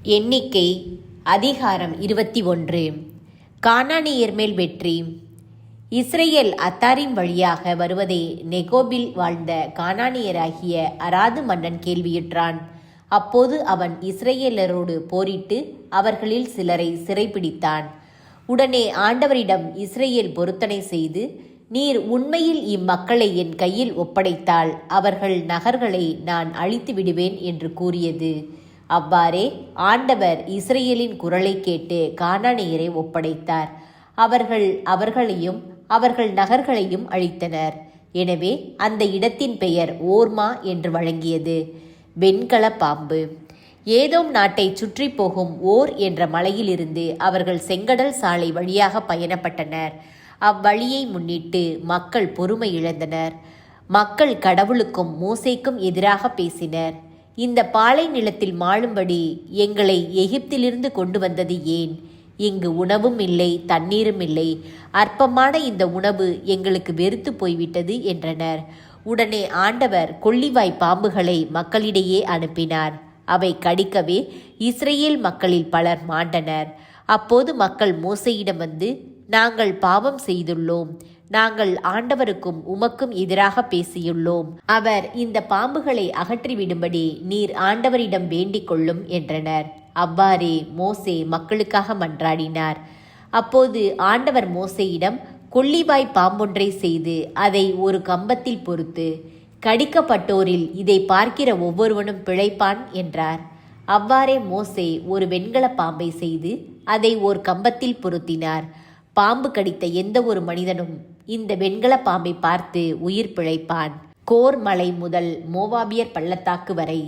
எண்ணிக்கை அதிகாரம் 21. கானானியர் மேல் வெற்றி. இஸ்ரேல் அத்தாரின் வழியாக வருவதை நெகோபில் வாழ்ந்த கானானியராகிய அராது மன்னன் கேள்வியுற்றான். அப்போது அவன் இஸ்ரேலரோடு போரிட்டு அவர்களில் சிலரை சிறைப்பிடித்தான். உடனே ஆண்டவரிடம் இஸ்ரேல் பொருத்தனை செய்து, நீர் உண்மையில் இம்மக்களை என் கையில் ஒப்படைத்தால் அவர்கள் நகர்களை நான் அழித்து விடுவேன் என்று கூறியது. அவ்வாறே ஆண்டவர் இஸ்ரேலின் குரலை கேட்டு கானானியரை ஒப்படைத்தார். அவர்கள் அவர்களையும் அவர்கள் நகர்களையும் அழித்தனர். எனவே அந்த இடத்தின் பெயர் ஓர்மா என்று வழங்கியது. வெண்கல பாம்பு. ஏதோம் நாட்டை சுற்றி போகும் ஓர் என்ற மலையிலிருந்து அவர்கள் செங்கடல் சாலை வழியாக பயணப்பட்டனர். அவ்வழியை முன்னிட்டு மக்கள் பொறுமை இழந்தனர். மக்கள் கடவுளுக்கும் மோசேக்கும் எதிராக பேசினர். இந்த பாலை நிலத்தில் மாளும்படி எங்களை எகிப்திலிருந்து கொண்டு வந்தது ஏன்? இங்கு உணவும் இல்லை, தண்ணீரும் இல்லை. அற்பமான இந்த உணவு எங்களுக்கு வெறுத்து போய்விட்டது என்றனர். உடனே ஆண்டவர் கொள்ளிவாய் பாம்புகளை மக்களிடையே அனுப்பினார். அவை கடிக்கவே இஸ்ரேல் மக்களில் பலர் மாண்டனர். அப்போது மக்கள் மோசேயிடம் வந்து, நாங்கள் பாவம் செய்துள்ளோம். நாங்கள் ஆண்டவருக்கும் உமக்கும் எதிராக பேசியுள்ளோம். அவர் இந்த பாம்புகளை அகற்றிவிடும்படி நீர் ஆண்டவரிடம் வேண்டிக் கொள்ளும் என்றனர். அவ்வாறே மோசே மக்களுக்காக மன்றாடினார். அப்போது ஆண்டவர் மோசேயிடம், கொள்ளிவாய் பாம்பொன்றை செய்து அதை ஒரு கம்பத்தில் பொறுத்து, கடிக்கப்பட்டோரில் இதை பார்க்கிற ஒவ்வொருவனும் பிழைப்பான் என்றார். அவ்வாறே மோசே ஒரு வெண்கல பாம்பை செய்து அதை ஒரு கம்பத்தில் பொருத்தினார். பாம்பு கடித்த எந்த ஒரு மனிதனும் இந்த வெண்கல பாம்பை பார்த்து உயிர் பிழைப்பான். கோர் மலை முதல் மோவாபியர் பள்ளத்தாக்கு வரை.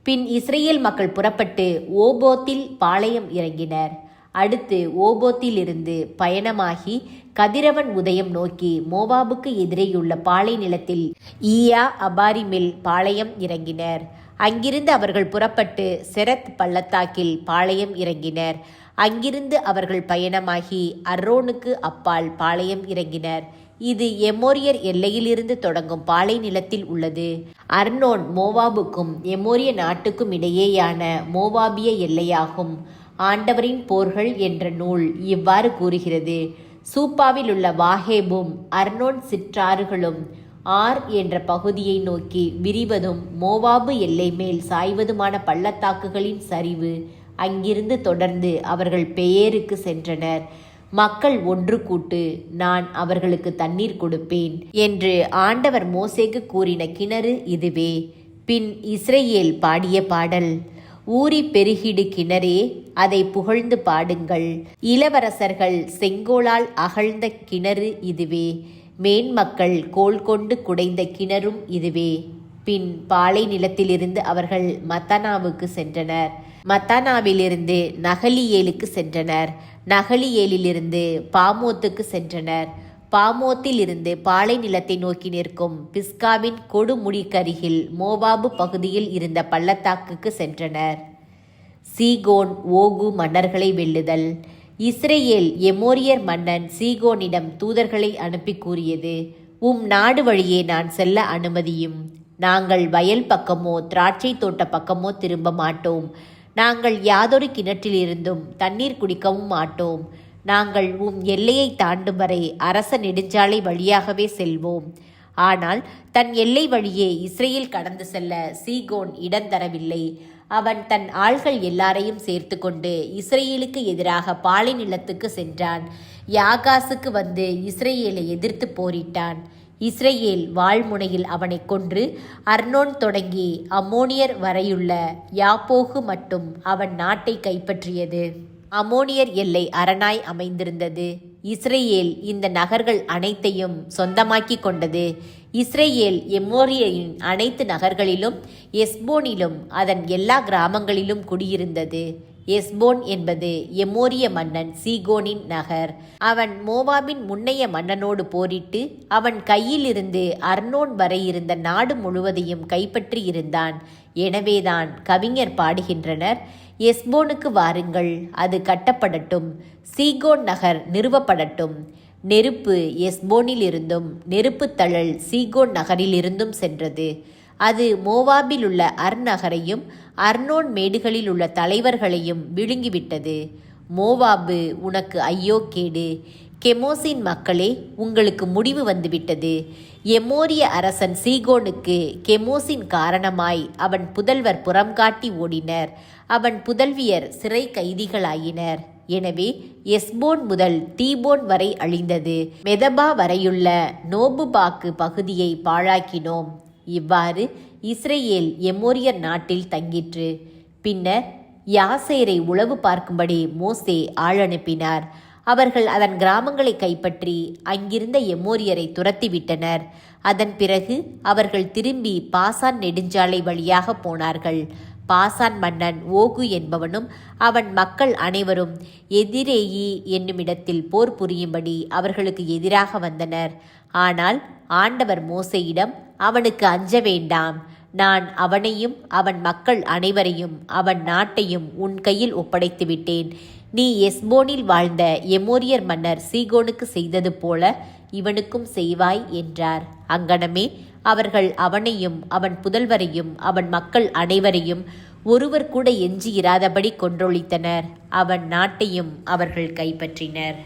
பின் இஸ்ரேல் மக்கள் புறப்பட்டு ஓபோத்தில் பாளையம் இறங்கினர். அடுத்து ஓபோத்தில் இருந்து பயணமாகி கதிரவன் உதயம் நோக்கி மோவாபுக்கு எதிரேயுள்ள பாலை நிலத்தில் ஈயா அபாரிமில் பாளையம் இறங்கினர். அங்கிருந்து அவர்கள் புறப்பட்டு செரத் பள்ளத்தாக்கில் பாளையம் இறங்கினர். அங்கிருந்து அவர்கள் பயணமாகி அர்ரோனுக்கு அப்பால் பாளையம் இறங்கினர். இது எமோரியர் எல்லையிலிருந்து தொடங்கும் பாலை நிலத்தில் உள்ளது. அர்னோன் மோவாபுக்கும் எமோரிய நாட்டுக்கும் இடையேயான மோவாபிய எல்லையாகும். ஆண்டவரின் போர்கள் என்ற நூல் இவ்வாறு கூறுகிறது. சூப்பாவில் உள்ள வாஹேபும் அர்னோன் சிற்றாறுகளும் ஆர் என்ற பகுதியை நோக்கி விரிவதும் மோவாபு எல்லை மேல் சாய்வதுமான பள்ளத்தாக்குகளின் சரிவு. அங்கிருந்து தொடர்ந்து அவர்கள் பெயருக்கு சென்றனர். மக்கள் ஒன்று கூட்டு, நான் அவர்களுக்கு தண்ணீர் கொடுப்பேன் என்று ஆண்டவர் மோசேக்கு கூறின கிணறு இதுவே. பின் இஸ்ரேல் பாடிய பாடல். ஊறி பெருகிடு கிணறே, அதை புகழ்ந்து பாடுங்கள். இளவரசர்கள் செங்கோலால் அகழ்ந்த கிணறு இதுவே. மேன்மக்கள் கோல் கொண்டு குடைந்த கிணறும் இதுவே. பின் பாலை நிலத்திலிருந்து அவர்கள் மத்தனாவுக்கு சென்றனர். மத்தானாவிலிருந்து நகலியேலுக்கு சென்றனர். நகலியேலிலிருந்து பாமோத்துக்கு சென்றனர். பாமோத்தில் இருந்து பாலை நிலத்தை நோக்கி நிற்கும் பிஸ்காவின் கொடுமுடிக்கருகில் மோவாபு பகுதியில் இருந்த பள்ளத்தாக்குக்கு சென்றனர். சீகோன் ஓகு மன்னர்களை வெல்லுதல். இஸ்ரேல் எமோரியர் மன்னன் சீகோனிடம் தூதர்களை அனுப்பி கூறியது, நாடு வழியே நான் செல்ல அனுமதியும். நாங்கள் வயல் பக்கமோ திராட்சை தோட்ட பக்கமோ திரும்ப மாட்டோம். நாங்கள் யாதொரு கிணற்றிலிருந்தும் தண்ணீர் குடிக்கவும் மாட்டோம். நாங்கள் எல்லையை தாண்டும் வரை அரச நெடுஞ்சாலை வழியாகவே செல்வோம். ஆனால் தன் எல்லை வழியே இஸ்ரேல் கடந்து செல்ல சீகோன் இடம் தரவில்லை. அவன் தன் ஆள்கள் எல்லாரையும் சேர்த்து கொண்டு இஸ்ரேலுக்கு எதிராக பாலை நிலத்துக்கு சென்றான். யாகாசுக்கு வந்து இஸ்ரேலை எதிர்த்து போரிட்டான். இஸ்ரேல் வாழ்முனையில் அவனை கொன்று அர்னோன் தொடங்கி அம்மோனியர் வரையுள்ள யாப்போகு மட்டும் அவன் நாட்டை கைப்பற்றியது. அம்மோனியர் எல்லை அரணாய் அமைந்திருந்தது. இஸ்ரேல் இந்த நகர்கள் அனைத்தையும் சொந்தமாக்கி கொண்டது. இஸ்ரேல் எமோரியரின் அனைத்து நகர்களிலும் எஸ்போனிலும் அதன் எல்லா கிராமங்களிலும் குடியிருந்தது. எஸ்போன் என்பது எமோரிய மன்னன் சீகோனின் நகர். அவன் மோவாபின் முன்னைய மன்னனோடு போரிட்டு அவன் கையில் இருந்து அர்னோன் வரை இருந்த நாடு முழுவதையும் கைப்பற்றி இருந்தான். எனவேதான் கவிஞர் பாடுகின்றனர், எஸ்போனுக்கு வாருங்கள், அது கட்டப்படட்டும், சீகோன் நகர் நிறுவப்படட்டும். நெருப்பு எஸ்போனில் இருந்தும் நெருப்பு தழல் சீகோன் நகரில் இருந்தும் சென்றது. அது மோவாபில் உள்ள அர் நகரையும் அர்னோன் மேடுகளில் உள்ள தலைவர்களையும் விழுங்கிவிட்டது. மோவாபு உனக்கு ஐயோ கேடு! கெமோசின் மக்களே, உங்களுக்கு முடிவு வந்துவிட்டது. எமோரிய அரசன் சீகோனுக்கு கெமோசின் காரணமாய் அவன் புதல்வர் புறம்காட்டி ஓடினர். அவன் புதல்வியர் சிறை கைதிகளாயினர். எனவே எஸ்போன் முதல் தீபோன் வரை அழிந்தது. மெதபா வரையுள்ள நோபுபாக்கு பகுதியை பாழாக்கினோம். இவ்வாறு இஸ்ரேல் எமோரியர் நாட்டில் தங்கிற்று. பின்னர் யாசேரை உளவு பார்க்கும்படி மோசே ஆள் அனுப்பினார். அவர்கள் அதன் கிராமங்களை கைப்பற்றி அங்கிருந்த எமோரியரை துரத்திவிட்டனர். அதன் பிறகு அவர்கள் திரும்பி பாசான் நெடுஞ்சாலை வழியாக போனார்கள். பாசான் மன்னன் ஓகு என்பவனும் அவன் மக்கள் அனைவரும் எதிரேயி என்னுமிடத்தில் போர் புரியும்படி அவர்களுக்கு எதிராக வந்தனர். ஆனால் ஆண்டவர் மோசேயிடம், அவனுக்கு அஞ்ச வேண்டாம், நான் அவனையும் அவன் மக்கள் அனைவரையும் அவன் நாட்டையும் உன் கையில் ஒப்படைத்து விட்டேன். நீ எஸ்போனில் வாழ்ந்த எமோரியர் மன்னர் சீகோனுக்கு செய்தது போல இவனுக்கும் செய்வாய் என்றார். அங்கனமே அவர்கள் அவனையும் அவன் புதல்வரையும் அவன் மக்கள் அனைவரையும் ஒருவர் கூட எஞ்சி இராதபடி கொன்றொழித்தனர். அவன் நாட்டையும் அவர்கள் கைப்பற்றினர்.